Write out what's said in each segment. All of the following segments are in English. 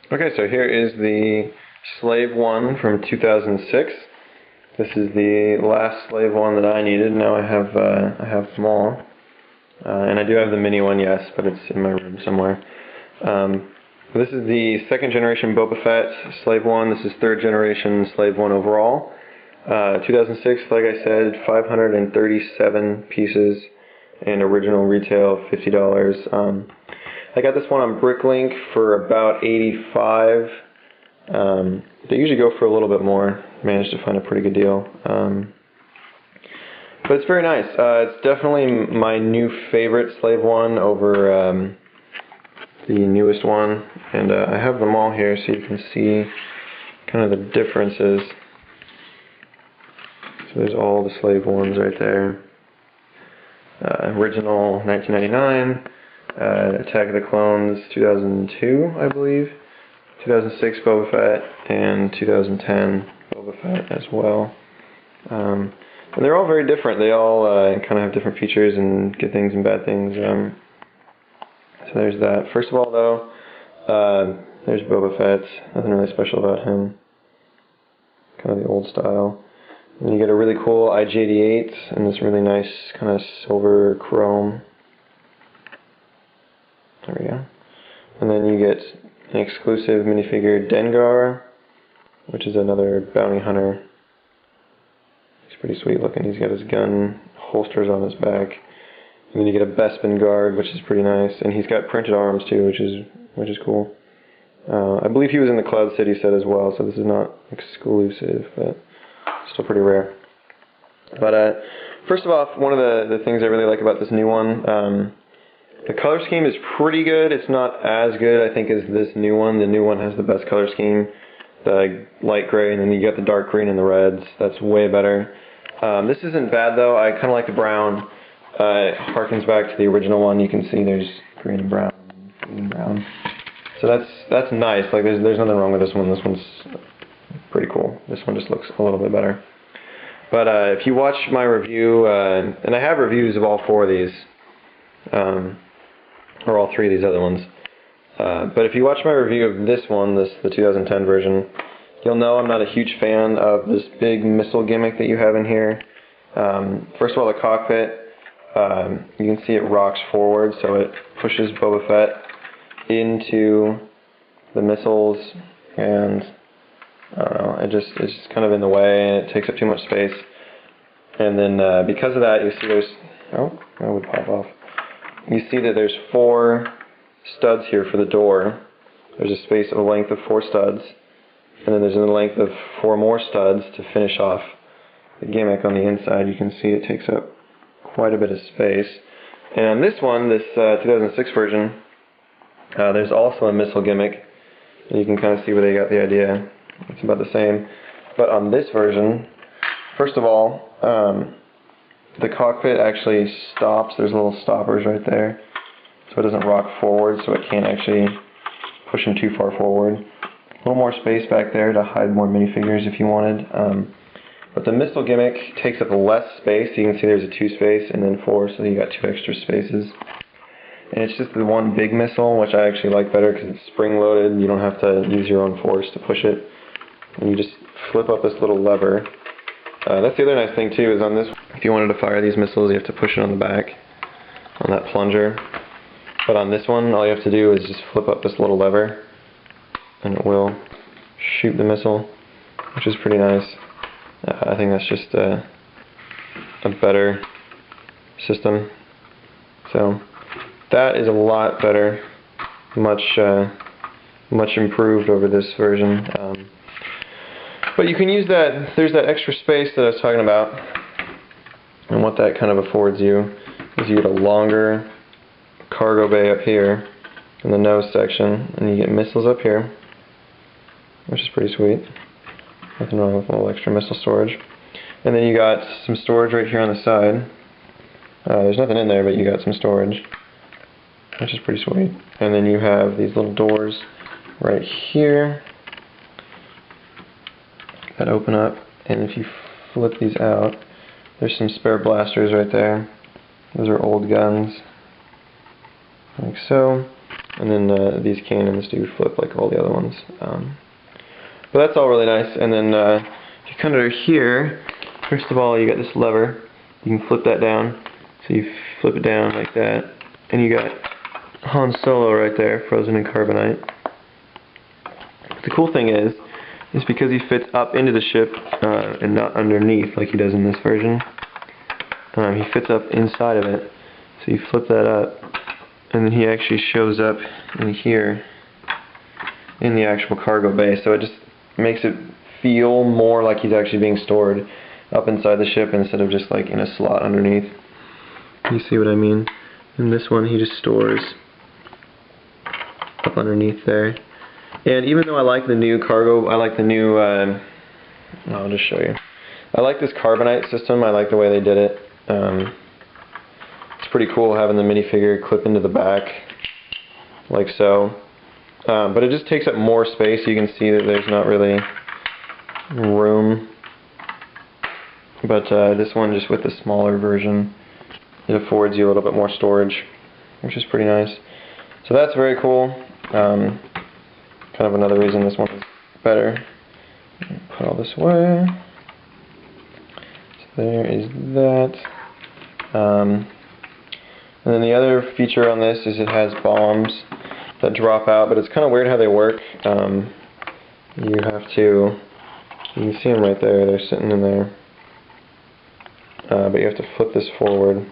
Okay, so here is the Slave 1 from 2006. This is the last Slave 1 that I needed. Now I have them all. And I do have the mini one, yes, but it's in my room somewhere. This is the second generation Boba Fett Slave 1. This is third generation Slave 1 overall. 2006, like I said, 537 pieces, and original retail $50. I got this one on Bricklink for about $85. They usually go for a little bit more. Managed to find a pretty good deal. But it's very nice. It's definitely my new favorite Slave 1 over the newest one. And I have them all here so you can see kind of the differences. So there's all the Slave 1s right there. Original 1999. Attack of the Clones 2002, I believe. 2006 Boba Fett, and 2010 Boba Fett as well. And they're all very different. They all kind of have different features and good things and bad things. So there's that. First of all, though, there's Boba Fett. Nothing really special about him. Kind of the old style. And you get a really cool IG-88 and this really nice kind of silver chrome. There we go. And then you get an exclusive minifigure Dengar, which is another bounty hunter. He's pretty sweet looking. He's got his gun holsters on his back. And then you get a Bespin guard, which is pretty nice. And he's got printed arms too, which is cool. I believe he was in the Cloud City set as well, so this is not exclusive, but still pretty rare. But first of all, one of the things I really like about this new one, the color scheme is pretty good. It's not as good, I think, as this new one. The new one has the best color scheme. The light gray, and then you got the dark green and the reds. That's way better. This isn't bad, though. I kind of like the brown. It harkens back to the original one. You can see there's green and brown. Green and brown. So that's nice. Like there's nothing wrong with this one. This one's pretty cool. This one just looks a little bit better. But if you watch my review, and I have reviews of all four of these, or all three of these other ones. But if you watch my review of this one, the 2010 version, you'll know I'm not a huge fan of this big missile gimmick that you have in here. First of all, the cockpit, you can see it rocks forward, so it pushes Boba Fett into the missiles, and I don't know, it's just kind of in the way, and it takes up too much space. And then because of that, you see there's, oh, that would pop off. You see that there's 4 studs here for the door. There's a space of a length of 4 studs, and then there's a length of 4 more studs to finish off the gimmick on the inside. You can see it takes up quite a bit of space. And on this one, this 2006 version, there's also a missile gimmick. And you can kind of see where they got the idea. It's about the same. But on this version, first of all, the cockpit actually stops. There's little stoppers right there, so it doesn't rock forward, so it can't actually push them too far forward. A little more space back there to hide more minifigures if you wanted. But the missile gimmick takes up less space. You can see there's a 2 space and then 4, so you got 2 extra spaces. And it's just the one big missile, which I actually like better because it's spring-loaded. You don't have to use your own force to push it. And you just flip up this little lever. That's the other nice thing too, is on this, if you wanted to fire these missiles, you have to push it on the back, on that plunger. But on this one, all you have to do is just flip up this little lever, and it will shoot the missile, which is pretty nice. I think that's just a better system. So that is a lot better, much improved over this version. But you can use that, there's that extra space that I was talking about, and what that kind of affords you is you get a longer cargo bay up here in the nose section, and you get missiles up here, which is pretty sweet. Nothing wrong with a little extra missile storage. And then you got some storage right here on the side. There's nothing in there, but you got some storage, which is pretty sweet. And then you have these little doors right here that open up, and if you flip these out, there's some spare blasters right there. Those are old guns, like so. and then these can and this do flip like all the other ones. But that's all really nice. And then if you come under here, first of all, you got this lever. You can flip that down. So you flip it down like that, and you got Han Solo right there, frozen in carbonite. But the cool thing is because he fits up into the ship and not underneath like he does in this version. He fits up inside of it. So you flip that up, and then he actually shows up in here in the actual cargo bay. So it just makes it feel more like he's actually being stored up inside the ship instead of just like in a slot underneath. You see what I mean? In this one he just stores up underneath there. And even though I like the new cargo, I like the new, I'll just show you. I like this carbonite system. I like the way they did it. It's pretty cool having the minifigure clip into the back, like so. But it just takes up more space. You can see that there's not really room. But this one, just with the smaller version, it affords you a little bit more storage, which is pretty nice. So that's very cool. Kind of another reason this one is better. Put all this away. So there is that. And then the other feature on this is it has bombs that drop out, but it's kind of weird how they work. You can see them right there, they're sitting in there. But you have to flip this forward,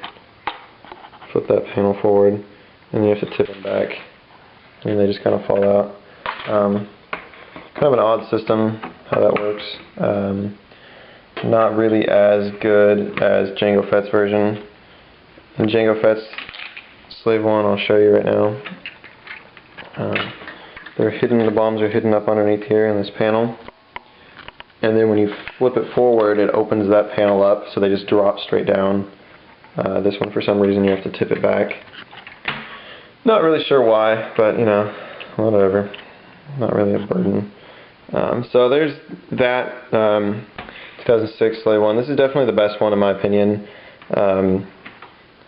flip that panel forward, and then you have to tip them back, and they just kind of fall out. Kind of an odd system how that works. Not really as good as Jango Fett's version. In Jango Fett's Slave 1, I'll show you right now. They're hidden, the bombs are hidden up underneath here in this panel. And then when you flip it forward, it opens that panel up, so they just drop straight down. This one, for some reason, you have to tip it back. Not really sure why, but you know, whatever. Not really a burden. So there's that 2006 Slave 1. This is definitely the best one in my opinion.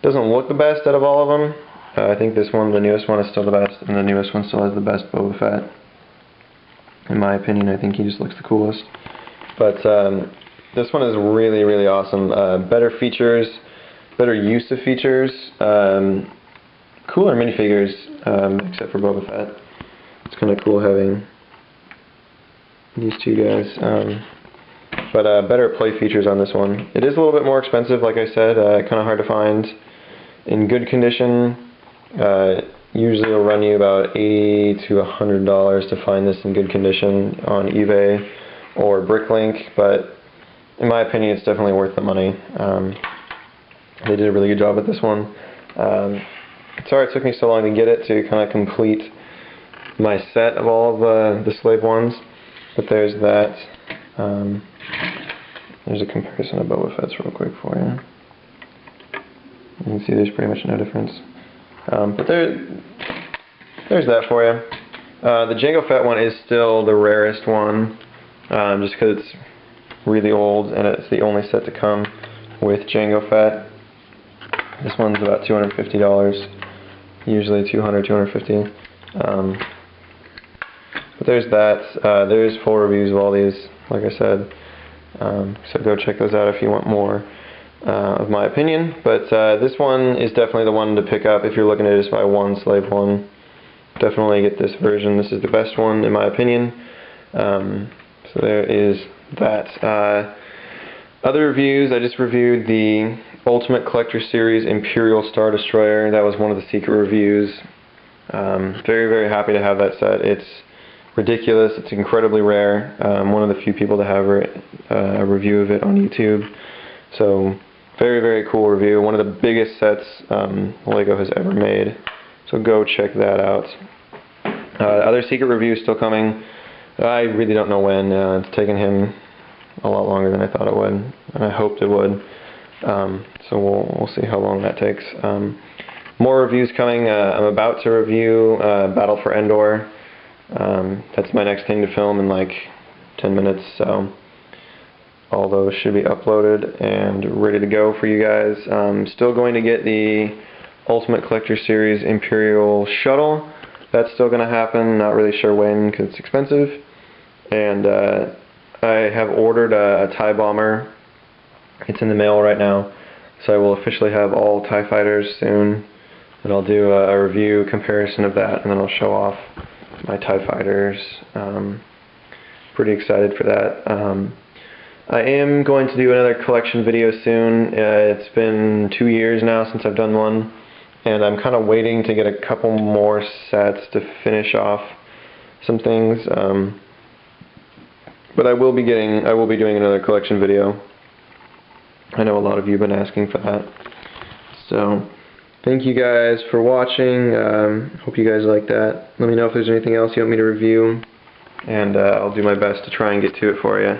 Doesn't look the best out of all of them. I think this one, the newest one, is still the best, and the newest one still has the best Boba Fett. In my opinion, I think he just looks the coolest. But this one is really, really awesome. Better features, better use of features, cooler minifigures, except for Boba Fett. It's kind of cool having these two guys. But better play features on this one. It is a little bit more expensive, like I said, kind of hard to find in good condition. Usually it'll run you about $80 to $100 to find this in good condition on eBay or Bricklink, but in my opinion it's definitely worth the money. They did a really good job with this one. Sorry it took me so long to get it, to kind of complete my set of all of the Slave ones, but there's that. There's a comparison of Boba Fett's real quick for you. You can see there's pretty much no difference. But there's that for you. The Jango Fett one is still the rarest one, just because it's really old and it's the only set to come with Jango Fett. This one's about $250, usually $200, $250. But there's that. There's full reviews of all these, like I said. So go check those out if you want more of my opinion. But this one is definitely the one to pick up if you're looking to just buy one Slave one. Definitely get this version. This is the best one in my opinion. So there is that. Other reviews, I just reviewed the Ultimate Collector Series Imperial Star Destroyer. That was one of the secret reviews. Very, very happy to have that set. It's ridiculous. It's incredibly rare. One of the few people to have a review of it on YouTube. So very, very cool review. One of the biggest sets LEGO has ever made. So go check that out. Other secret reviews still coming. I really don't know when. It's taken him a lot longer than I thought it would, and I hoped it would. So we'll see how long that takes. More reviews coming. I'm about to review Battle for Endor. That's my next thing to film in like 10 minutes, so all those should be uploaded and ready to go for you guys. Still going to get the Ultimate Collector Series Imperial Shuttle. that's still going to happen. Not really sure when because it's expensive. And I have ordered a TIE bomber. It's in the mail right now. So I will officially have all TIE fighters soon. And I'll do a review comparison of that, and then I'll show off my TIE fighters. Pretty excited for that. I am going to do another collection video soon. It's been 2 years now since I've done one, and I'm kind of waiting to get a couple more sets to finish off some things. But I will be doing another collection video. I know a lot of you have been asking for that. So thank you guys for watching. Hope you guys like that. Let me know if there's anything else you want me to review, and I'll do my best to try and get to it for you.